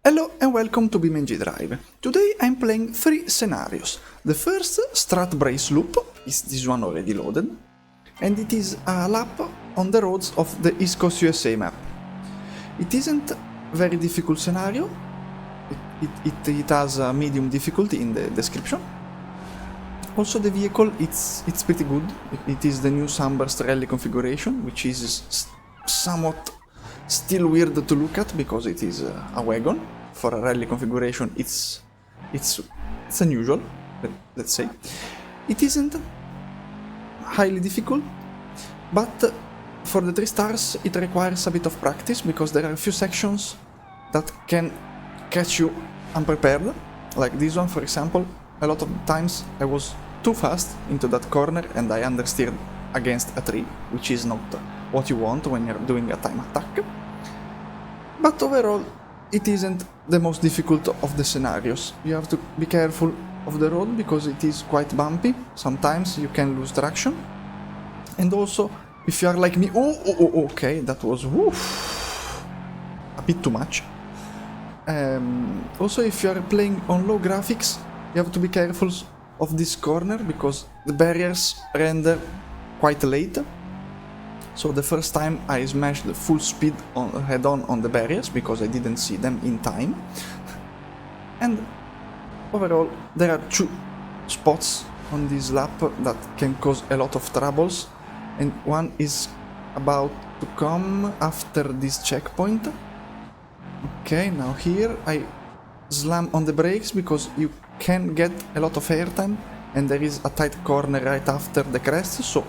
Hello and welcome to BeamNG.drive. Today I'm playing 3 scenarios. The first, Strat Brace Loop, is this one already loaded, and it is a lap on the roads of the East Coast USA map. It isn't a very difficult scenario, it has a medium difficulty in the description. Also the vehicle, it's pretty good. It is the new Sunburst rally configuration, which is somewhat still weird to look at because it is a wagon. For a rally configuration, it's unusual, let's say. It isn't highly difficult, but for the 3 stars it requires a bit of practice because there are a few sections that can catch you unprepared. Like this one, for example. A lot of times I was too fast into that corner and I understeered against a tree, which is not what you want when you're doing a time attack. But overall, it isn't the most difficult of the scenarios. You have to be careful of the road because it is quite bumpy. Sometimes you can lose traction. And also, if you are like me, okay, that was a bit too much. Also, if you are playing on low graphics, you have to be careful of this corner because the barriers render quite late. So the first time I smashed the full speed head-on on the barriers because I didn't see them in time. And overall, there are 2 spots on this lap that can cause a lot of troubles, and one is about to come after this checkpoint. Okay, now here I slam on the brakes because you can get a lot of airtime and there is a tight corner right after the crest, so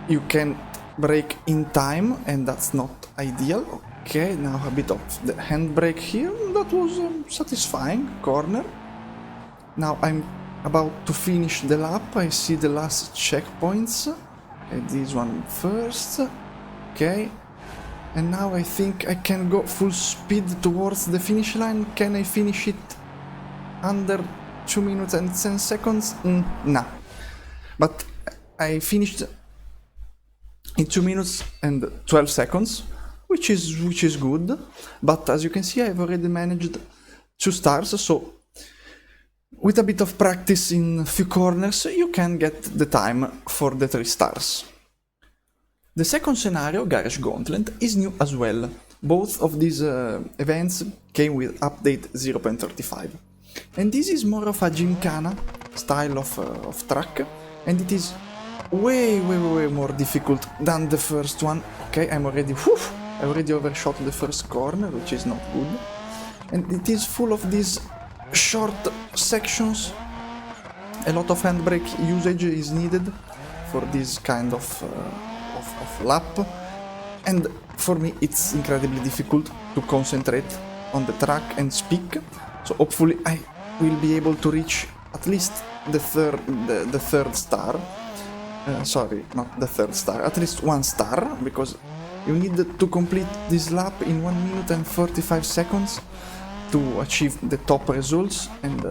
you can brake in time and that's not ideal. Okay, now a bit of the handbrake here, that was a satisfying corner. Now I'm about to finish the lap, I see the last checkpoints. This one first, okay, and now I think I can go full speed towards the finish line. Can I finish it under 2 minutes and 10 seconds? Nah, but I finished in 2 minutes and 12 seconds, which is good, but as you can see I've already managed 2 stars, so with a bit of practice in a few corners you can get the time for the 3 stars. The second scenario, Garage Gauntlet, is new as well. Both of these events came with update 0.35. And this is more of a gymkhana style of track, and it is way more difficult than the first one. Okay, I already overshot the first corner, which is not good. And it is full of these short sections. A lot of handbrake usage is needed for this kind of lap. And for me it's incredibly difficult to concentrate on the track and speak. So hopefully I will be able to reach at least the third star. Sorry, not the 3rd star, at least 1 star, because you need to complete this lap in 1 minute and 45 seconds to achieve the top results, and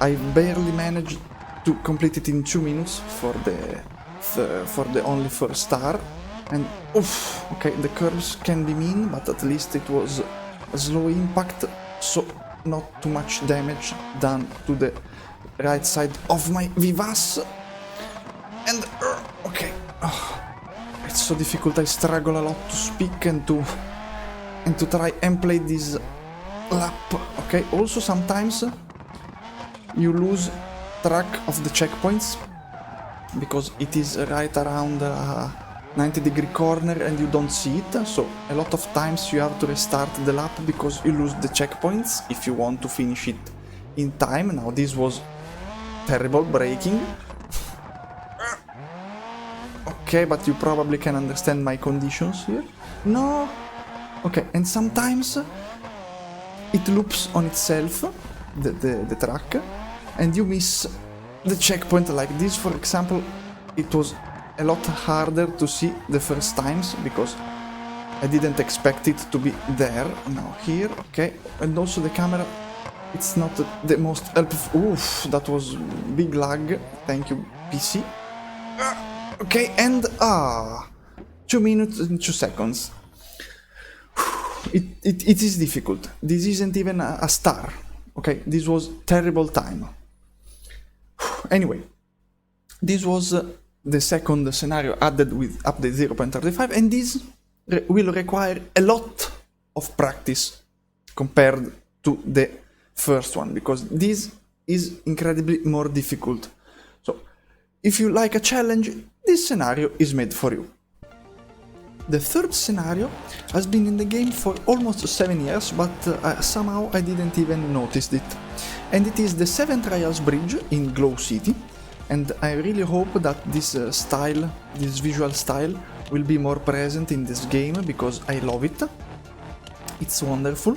I barely managed to complete it in 2 minutes for the only 1st star. And okay, the curves can be mean, but at least it was a slow impact, so not too much damage done to the right side of my Vivas. And okay, it's so difficult. I struggle a lot to speak and to try and play this lap. Okay, also sometimes you lose track of the checkpoints because it is right around a 90-degree corner and you don't see it. So a lot of times you have to restart the lap because you lose the checkpoints if you want to finish it in time. Now this was terrible braking. Okay, but you probably can understand my conditions here. No! Okay, and sometimes it loops on itself, the track, and you miss the checkpoint like this. For example, it was a lot harder to see the first times because I didn't expect it to be there. Now here, okay, and also the camera, it's not the most helpful. Oof, that was big lag. Thank you, PC. Okay, and 2 minutes and 2 seconds. it is difficult. This isn't even a star. Okay, this was terrible time. Anyway, this was the second scenario added with update 0.35, and this will require a lot of practice compared to the first one, because this is incredibly more difficult. So, if you like a challenge, this scenario is made for you. The third scenario has been in the game for almost 7 years, but somehow I didn't even notice it. And it is the 7 Trials Bridge in Glow City, and I really hope that this style, this visual style, will be more present in this game, because I love it. It's wonderful,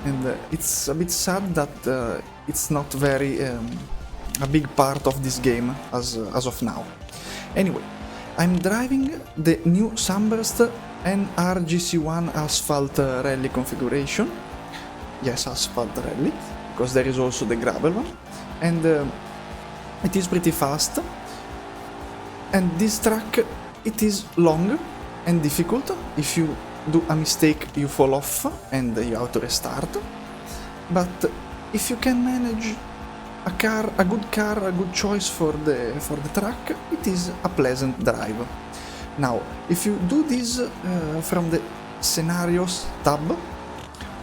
and it's a bit sad that it's not very a big part of this game as of now. Anyway, I'm driving the new Sunburst NRGC1 Asphalt Rally configuration. Yes, Asphalt Rally, because there is also the gravel one, and it is pretty fast. And this track, it is long and difficult. If you do a mistake, you fall off and you have to restart. But if you can manage a good car, a good choice for the track, it is a pleasant drive. Now, if you do this from the scenarios tab,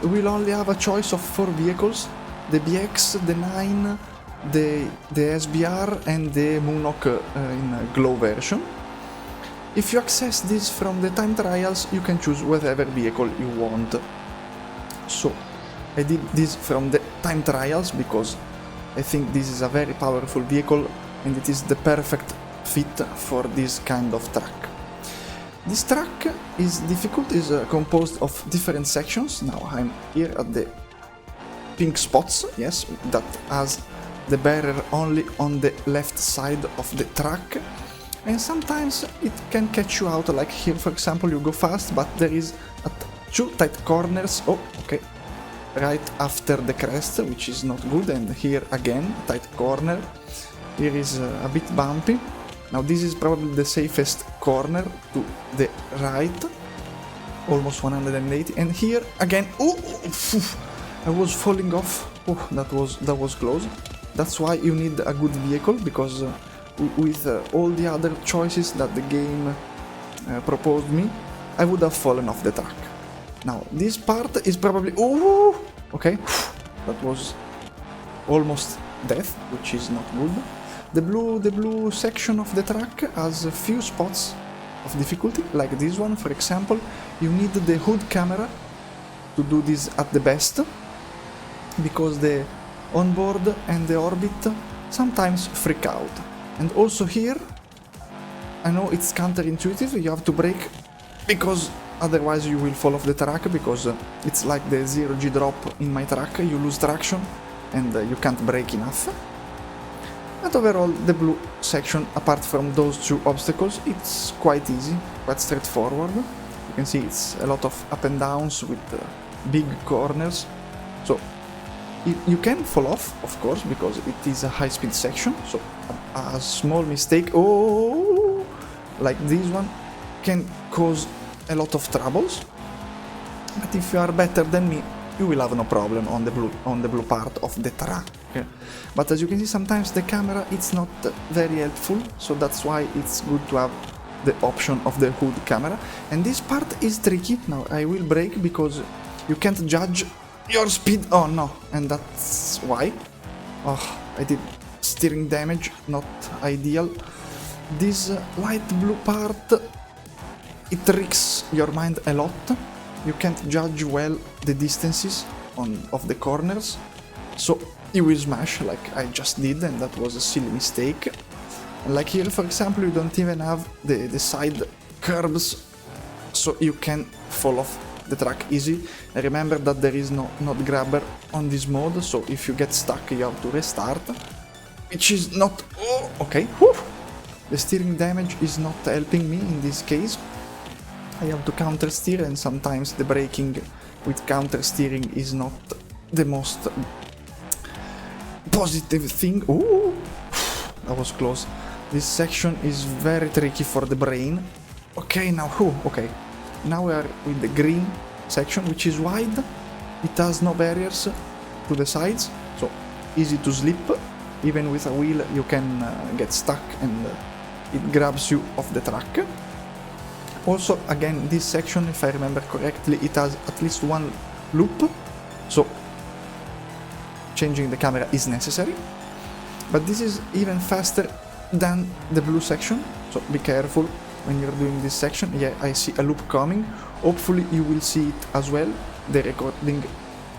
you will only have a choice of 4 vehicles: the BX, the 9, the SBR, and the Moonhawk in Glow version. If you access this from the time trials, you can choose whatever vehicle you want. So, I did this from the time trials because I think this is a very powerful vehicle and it is the perfect fit for this kind of track. This track is difficult, is composed of different sections. Now I'm here at the pink spots, yes, that has the barrier only on the left side of the track. And sometimes it can catch you out, like here for example you go fast, but there is 2 tight corners, oh okay, right after the crest, which is not good, and here again, tight corner, here is a bit bumpy. Now this is probably the safest corner to the right, almost 180, and here again, oh, I was falling off, oh, that was close. That's why you need a good vehicle, because with all the other choices that the game proposed me, I would have fallen off the track. Now, this part is probably... Oh! Okay, that was almost death, which is not good. The blue section of the track has a few spots of difficulty, like this one, for example. You need the hood camera to do this at the best, because the onboard and the orbit sometimes freak out. And also here, I know it's counterintuitive, you have to brake, because otherwise you will fall off the track, because it's like the 0G drop in my track, you lose traction and you can't brake enough. But overall, the blue section, apart from those 2 obstacles, it's quite easy, quite straightforward. You can see it's a lot of up and downs with big corners. So you can fall off, of course, because it is a high-speed section, so a small mistake, oh, like this one, can cause a lot of troubles. But if you are better than me, you will have no problem on the blue part of the track. But as you can see, sometimes the camera it's not very helpful, so that's why it's good to have the option of the hood camera. And this part is tricky. Now I will brake because you can't judge your speed. Oh no, and that's why. Oh, I did steering damage, not ideal. This light blue part, it tricks your mind a lot. You can't judge well the distances of the corners, so you will smash like I just did, and that was a silly mistake. And like here, for example, you don't even have the side curbs, so you can fall off the track easy. And remember that there is not grabber on this mode, so if you get stuck, you have to restart, which is not... Oh, okay. Whew. The steering damage is not helping me in this case. I have to counter steer, and sometimes the braking with counter steering is not the most positive thing. Ooh, that was close. This section is very tricky for the brain. Okay, now, okay. Now we are with the green section, which is wide. It has no barriers to the sides, so easy to slip. Even with a wheel you can get stuck and it grabs you off the track. Also, again, this section, if I remember correctly, it has at least one loop, so changing the camera is necessary. But this is even faster than the blue section, so be careful when you're doing this section. Yeah, I see a loop coming. Hopefully you will see it as well. The recording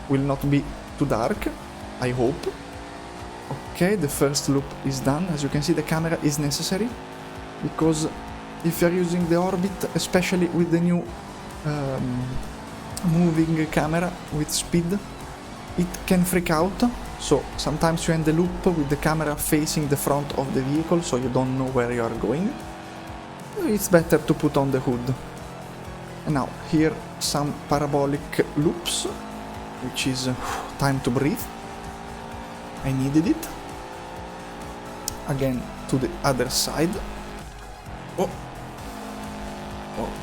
will not be too dark, I hope. Okay, the first loop is done. As you can see, the camera is necessary, because if you're using the orbit, especially with the new moving camera with speed, it can freak out. So sometimes you end the loop with the camera facing the front of the vehicle, so you don't know where you are going. It's better to put on the hood. And now here some parabolic loops, which is time to breathe. I needed it. Again to the other side. Oh,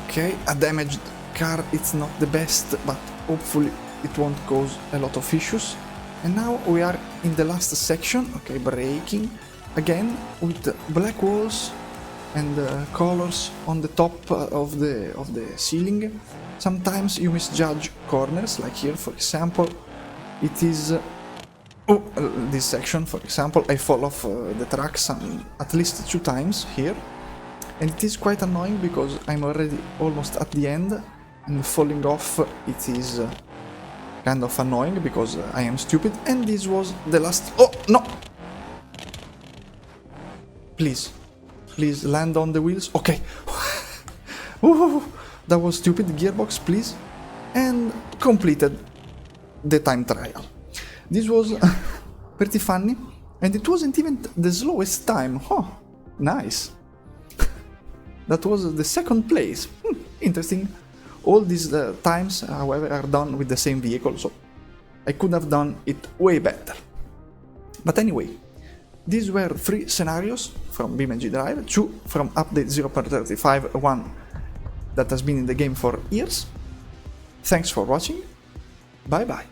okay, a damaged car, it's not the best, but hopefully it won't cause a lot of issues. And now we are in the last section. Okay, braking again with black walls and colors on the top of the ceiling. Sometimes you misjudge corners, like here, for example. It is this section, for example, I fall off the track at least 2 times here, and it is quite annoying because I'm already almost at the end, and falling off it is kind of annoying because I am stupid. And this was the last. Oh no! Please land on the wheels. Okay. Ooh, that was stupid. Gearbox, please. And completed the time trial. This was pretty funny, and it wasn't even the slowest time. Oh, nice. That was the second place. Interesting. All these times, however, are done with the same vehicle, so I could have done it way better. But anyway, these were 3 scenarios from BeamNG.drive, 2 from update 0.35, 1 that has been in the game for years. Thanks for watching. Bye bye.